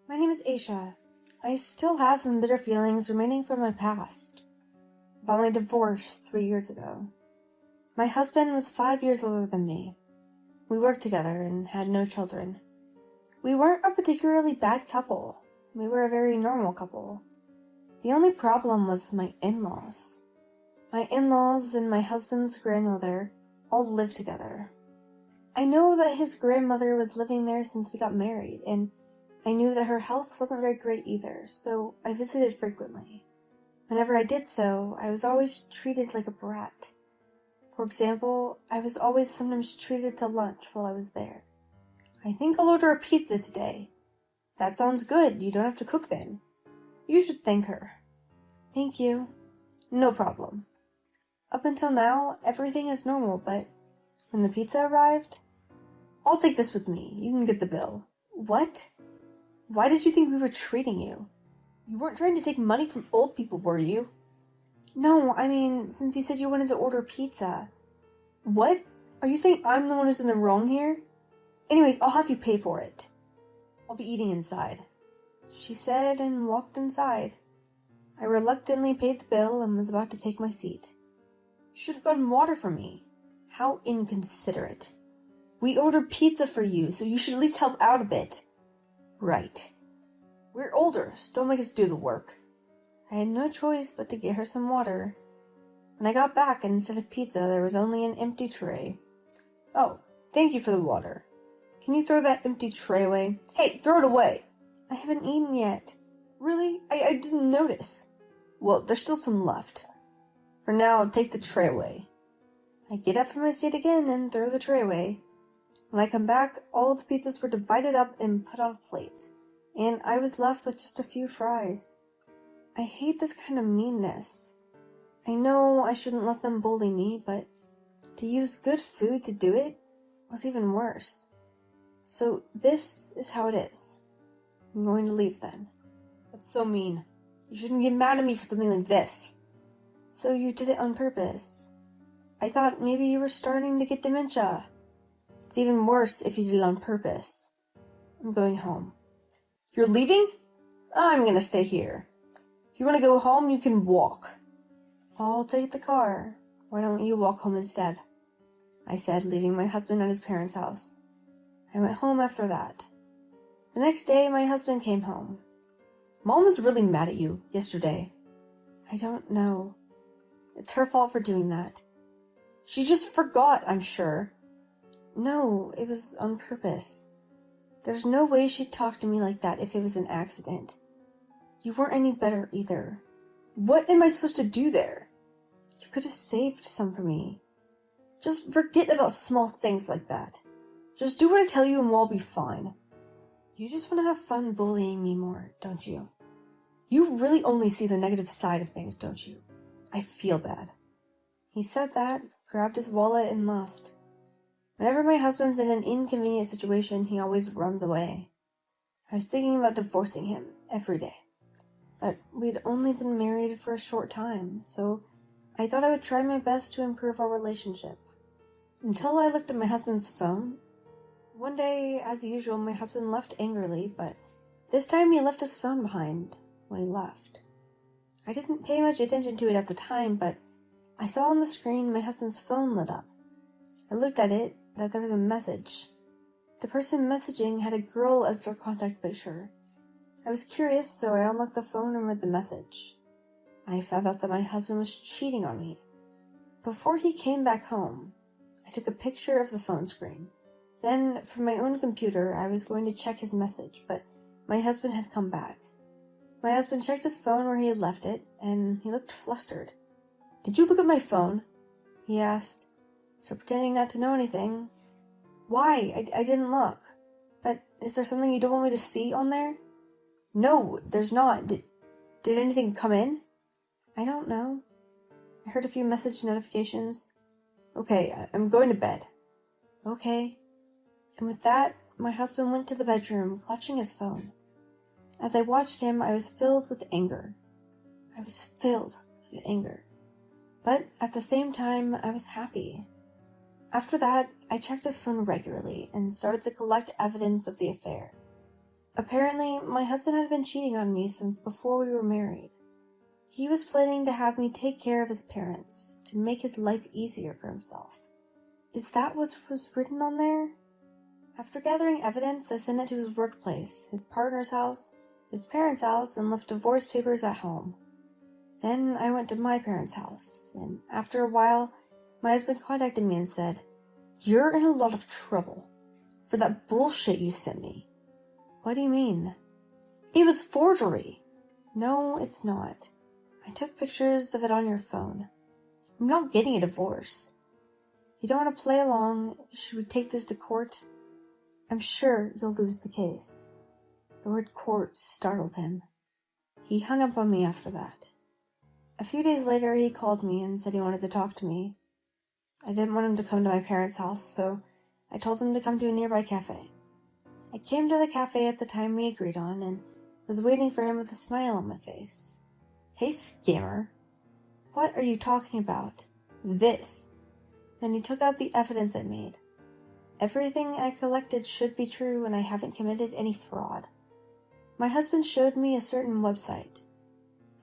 My name is Aisha. I still have some bitter feelings remaining from my past. About my divorce 3 years ago. My husband was 5 years older than me. We worked together and had no children. We weren't a particularly bad couple. We were a very normal couple. The only problem was my in-laws. My in-laws and my husband's grandmother all lived together. I know that his grandmother was living there since we got married, and I knew that her health wasn't very great either, so I visited frequently. Whenever I did so, I was always treated like a brat. For example, I was always sometimes treated to lunch while I was there. I think I'll order a pizza today. That sounds good. You don't have to cook then. You should thank her. Thank you. No problem. Up until now, everything is normal, but when the pizza arrived, I'll take this with me. You can get the bill. What? Why did you think we were treating you? You weren't trying to take money from old people, were you? No, I mean, since you said you wanted to order pizza. What? Are you saying I'm the one who's in the wrong here? Anyways, I'll have you pay for it. I'll be eating inside, she said and walked inside. I reluctantly paid the bill and was about to take my seat. You should have gotten water for me. How inconsiderate. We ordered pizza for you, so you should at least help out a bit. Right. We're older, so don't make us do the work. I had no choice but to get her some water. When I got back, instead of pizza, there was only an empty tray. Oh, thank you for the water. Can you throw that empty tray away? Hey, throw it away! I haven't eaten yet. Really? I didn't notice. Well, there's still some left. For now, take the tray away. I get up from my seat again and throw the tray away. When I come back, all the pizzas were divided up and put on plates, and I was left with just a few fries. I hate this kind of meanness. I know I shouldn't let them bully me, but to use good food to do it was even worse. So this is how it is. I'm going to leave then. That's so mean. You shouldn't get mad at me for something like this. So you did it on purpose. I thought maybe you were starting to get dementia. It's even worse if you did it on purpose. I'm going home. You're leaving? I'm gonna stay here. If you want to go home, you can walk. I'll take the car. Why don't you walk home instead? I said, leaving my husband at his parents' house. I went home after that. The next day, my husband came home. Mom was really mad at you yesterday. I don't know. It's her fault for doing that. She just forgot, I'm sure. No, it was on purpose. There's no way she'd talk to me like that if it was an accident. You weren't any better either. What am I supposed to do there? You could have saved some for me. Just forget about small things like that. Just do what I tell you and we'll all be fine. You just want to have fun bullying me more, don't you? You really only see the negative side of things, don't you? I feel bad. He said that, grabbed his wallet, and left. Whenever my husband's in an inconvenient situation, he always runs away. I was thinking about divorcing him every day. But we'd only been married for a short time, so I thought I would try my best to improve our relationship. Until I looked at my husband's phone. One day, as usual, my husband left angrily, but this time he left his phone behind when he left. I didn't pay much attention to it at the time, but I saw on the screen my husband's phone lit up. I looked at it, that there was a message. The person messaging had a girl as their contact picture. I was curious, so I unlocked the phone and read the message. I found out that my husband was cheating on me. Before he came back home, I took a picture of the phone screen. Then, from my own computer, I was going to check his message, but my husband had come back. My husband checked his phone where he had left it, and he looked flustered. Did you look at my phone? He asked, so pretending not to know anything. Why? I didn't look. But is there something you don't want me to see on there? No, there's not. Did anything come in? I don't know. I heard a few message notifications. Okay, I'm going to bed. Okay. And with that, my husband went to the bedroom, clutching his phone. As I watched him, I was filled with anger. But at the same time, I was happy. After that, I checked his phone regularly and started to collect evidence of the affair. Apparently, my husband had been cheating on me since before we were married. He was planning to have me take care of his parents, to make his life easier for himself. Is that what was written on there? After gathering evidence, I sent it to his workplace, his partner's house, his parents' house, and left divorce papers at home. Then I went to my parents' house, and after a while, my husband contacted me and said, "You're in a lot of trouble for that bullshit you sent me." What do you mean? It was forgery. No, it's not. I took pictures of it on your phone. I'm not getting a divorce. You don't want to play along? Should we take this to court? I'm sure you'll lose the case. The word court startled him. He hung up on me after that. A few days later, he called me and said he wanted to talk to me. I didn't want him to come to my parents' house, so I told him to come to a nearby cafe. I came to the cafe at the time we agreed on and was waiting for him with a smile on my face. "Hey, scammer. What are you talking about?" "This." Then he took out the evidence I made. Everything I collected should be true and I haven't committed any fraud. My husband showed me a certain website.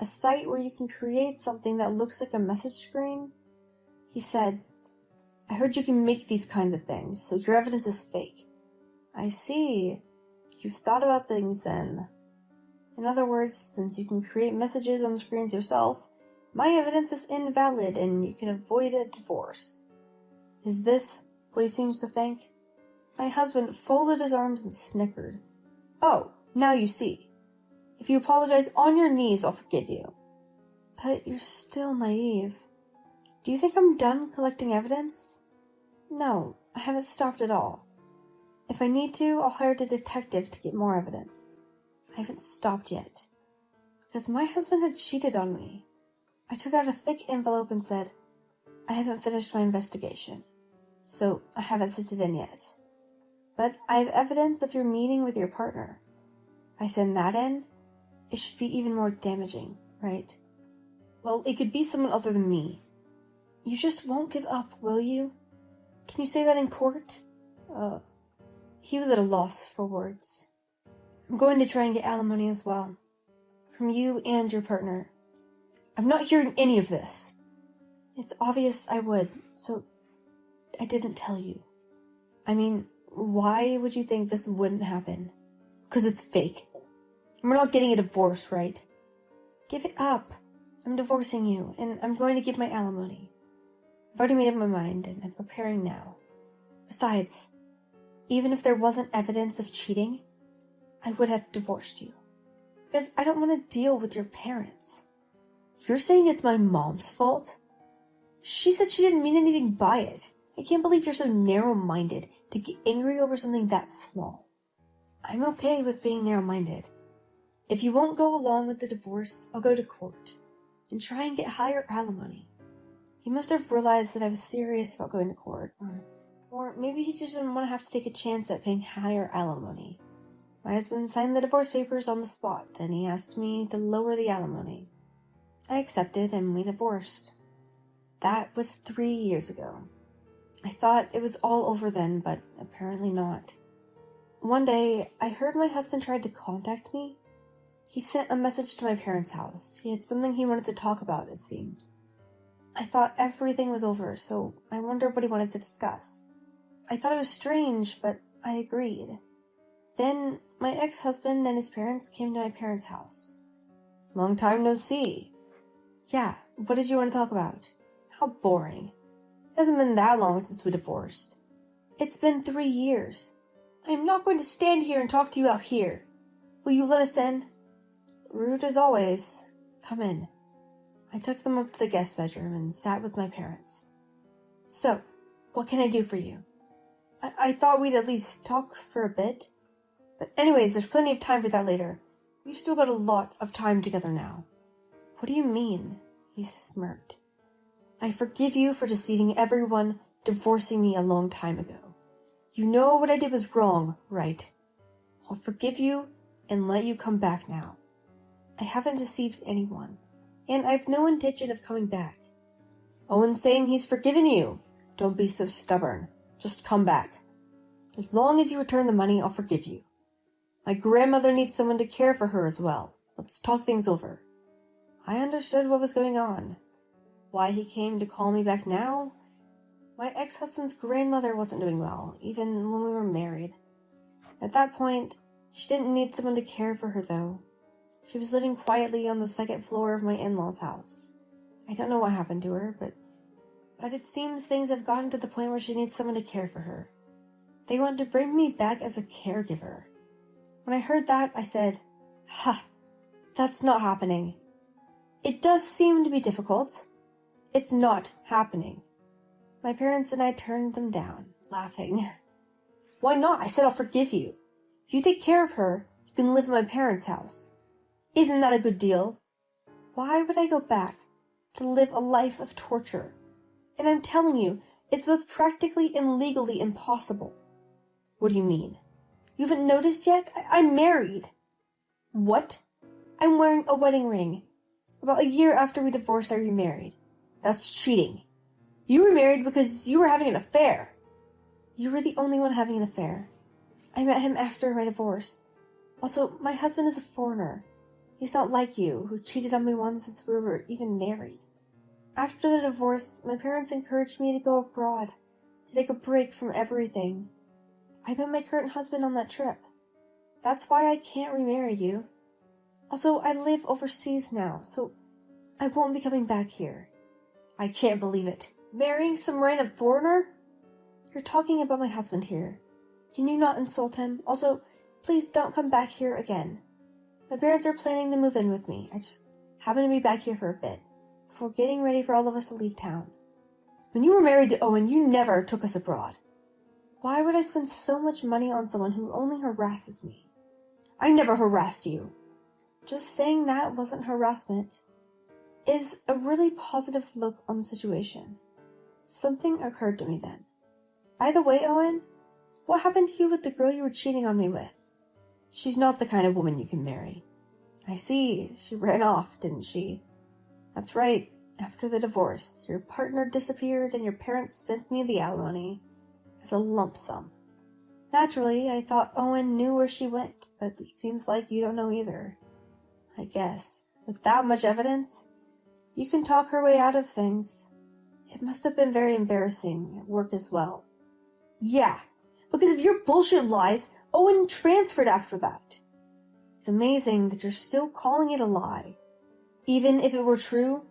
A site where you can create something that looks like a message screen. He said, "I heard you can make these kinds of things, so your evidence is fake." I see. You've thought about things then. In other words, since you can create messages on the screens yourself, my evidence is invalid and you can avoid a divorce. Is this what he seems to think? My husband folded his arms and snickered. "Oh, now you see. If you apologize on your knees, I'll forgive you." But you're still naive. Do you think I'm done collecting evidence? No, I haven't stopped at all. If I need to, I'll hire a detective to get more evidence. I haven't stopped yet. Because my husband had cheated on me. I took out a thick envelope and said, "I haven't finished my investigation, so I haven't sent it in yet. But I have evidence of your meeting with your partner. If I send that in, it should be even more damaging, right?" "Well, it could be someone other than me." "You just won't give up, will you? Can you say that in court?" He was at a loss for words. "I'm going to try and get alimony as well. From you and your partner." "I'm not hearing any of this." "It's obvious I would, so I didn't tell you." "I mean, why would you think this wouldn't happen?" "'Cause it's fake. And we're not getting a divorce, right?" "Give it up. I'm divorcing you, and I'm going to give my alimony. I've already made up my mind, and I'm preparing now. Besides, even if there wasn't evidence of cheating, I would have divorced you. Because I don't want to deal with your parents." "You're saying it's my mom's fault?" "She said she didn't mean anything by it. I can't believe you're so narrow-minded to get angry over something that small." "I'm okay with being narrow-minded. If you won't go along with the divorce, I'll go to court and try and get higher alimony." He must have realized that I was serious about going to court, or maybe he just didn't want to have to take a chance at paying higher alimony. My husband signed the divorce papers on the spot, and he asked me to lower the alimony. I accepted, and we divorced. That was 3 years ago. I thought it was all over then, but apparently not. One day, I heard my husband tried to contact me. He sent a message to my parents' house. He had something he wanted to talk about, it seemed. I thought everything was over, so I wondered what he wanted to discuss. I thought it was strange, but I agreed. Then, my ex-husband and his parents came to my parents' house. "Long time no see." "Yeah, what did you want to talk about?" "How boring. It hasn't been that long since we divorced." "It's been 3 years. I am not going to stand here and talk to you out here. Will you let us in?" "Rude as always. Come in." I took them up to the guest bedroom and sat with my parents. "So, what can I do for you?" I thought we'd at least talk for a bit. But anyways, there's plenty of time for that later. We've still got a lot of time together now." "What do you mean?" He smirked. "I forgive you for deceiving everyone, divorcing me a long time ago. You know what I did was wrong, right? I'll forgive you and let you come back now. I haven't deceived anyone, and I've no intention of coming back." "Owen's saying he's forgiven you. Don't be so stubborn. Just come back. As long as you return the money, I'll forgive you." My grandmother needs someone to care for her as well. Let's talk things over. I understood what was going on. Why he came to call me back now? My ex-husband's grandmother wasn't doing well, even when we were married. At that point, she didn't need someone to care for her, though. She was living quietly on the second floor of my in-laws' house. I don't know what happened to her, but it seems things have gotten to the point where she needs someone to care for her. They want to bring me back as a caregiver. When I heard that, I said, that's not happening. It does seem to be difficult. It's not happening. My parents and I turned them down, laughing. Why not? I said I'll forgive you. If you take care of her, you can live in my parents' house. Isn't that a good deal? Why would I go back to live a life of torture? And I'm telling you, it's both practically and legally impossible. What do you mean? You haven't noticed yet? I'm married. What? I'm wearing a wedding ring. About a year after we divorced, I remarried. That's cheating. You remarried because you were having an affair. You were the only one having an affair. I met him after my divorce. Also, my husband is a foreigner. He's not like you, who cheated on me once since we were even married. After the divorce, my parents encouraged me to go abroad, to take a break from everything. I met my current husband on that trip. That's why I can't remarry you. Also, I live overseas now, so I won't be coming back here. I can't believe it. Marrying some random foreigner? You're talking about my husband here. Can you not insult him? Also, please don't come back here again. My parents are planning to move in with me. I just happen to be back here for a bit, before getting ready for all of us to leave town. When you were married to Owen, you never took us abroad. Why would I spend so much money on someone who only harasses me? I never harassed you. Just saying that wasn't harassment is a really positive look on the situation. Something occurred to me then. By the way, Owen, what happened to you with the girl you were cheating on me with? She's not the kind of woman you can marry. I see. She ran off, didn't she? That's right. After the divorce, your partner disappeared and your parents sent me the alimony as a lump sum. Naturally, I thought Owen knew where she went, but it seems like you don't know either. I guess, with that much evidence, you can talk her way out of things. It must have been very embarrassing at work as well. Yeah, because of your bullshit lies, Owen transferred after that. It's amazing that you're still calling it a lie. Even if it were true,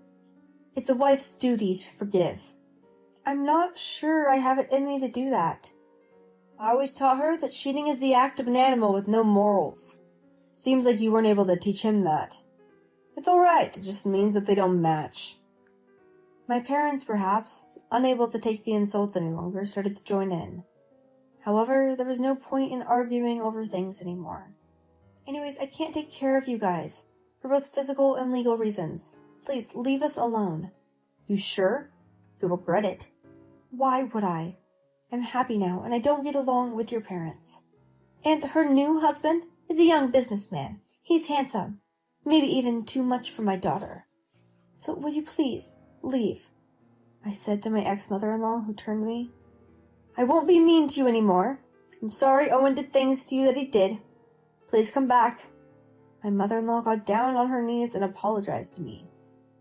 it's a wife's duty to forgive. I'm not sure I have it in me to do that. I always taught her that cheating is the act of an animal with no morals. Seems like you weren't able to teach him that. It's alright, it just means that they don't match. My parents, perhaps, unable to take the insults any longer, started to join in. However, there was no point in arguing over things anymore. Anyways, I can't take care of you guys, for both physical and legal reasons. Please, leave us alone. You sure? You'll regret it. Why would I? I'm happy now, and I don't get along with your parents. And her new husband is a young businessman. He's handsome. Maybe even too much for my daughter. So will you please leave? I said to my ex-mother-in-law, who turned to me. I won't be mean to you anymore. I'm sorry Owen did things to you that he did. Please come back. My mother-in-law got down on her knees and apologized to me,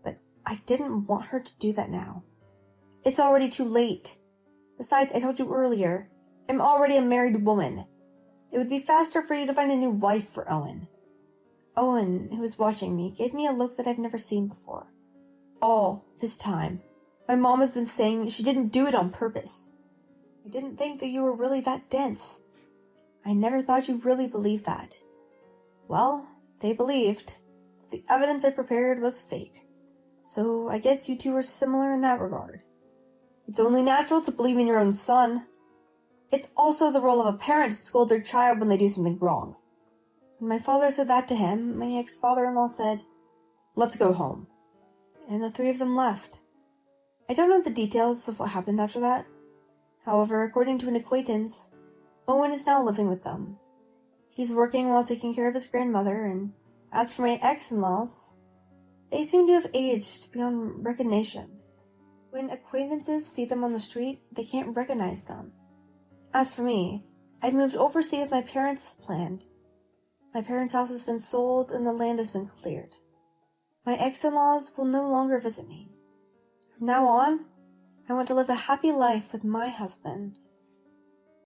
but I didn't want her to do that now. It's already too late. Besides, I told you earlier, I'm already a married woman. It would be faster for you to find a new wife for Owen. Owen, who was watching me, gave me a look that I've never seen before. All this time, my mom has been saying she didn't do it on purpose. I didn't think that you were really that dense. I never thought you really believed that. Well, they believed. The evidence I prepared was fake. So I guess you two are similar in that regard. It's only natural to believe in your own son. It's also the role of a parent to scold their child when they do something wrong. When my father said that to him, my ex-father-in-law said, "Let's go home." And the three of them left. I don't know the details of what happened after that. However, according to an acquaintance, Owen is now living with them. He's working while taking care of his grandmother, and as for my ex-in-laws, they seem to have aged beyond recognition. When acquaintances see them on the street, they can't recognize them. As for me, I've moved overseas with my parents planned. My parents' house has been sold and the land has been cleared. My ex-in-laws will no longer visit me. From now on, I want to live a happy life with my husband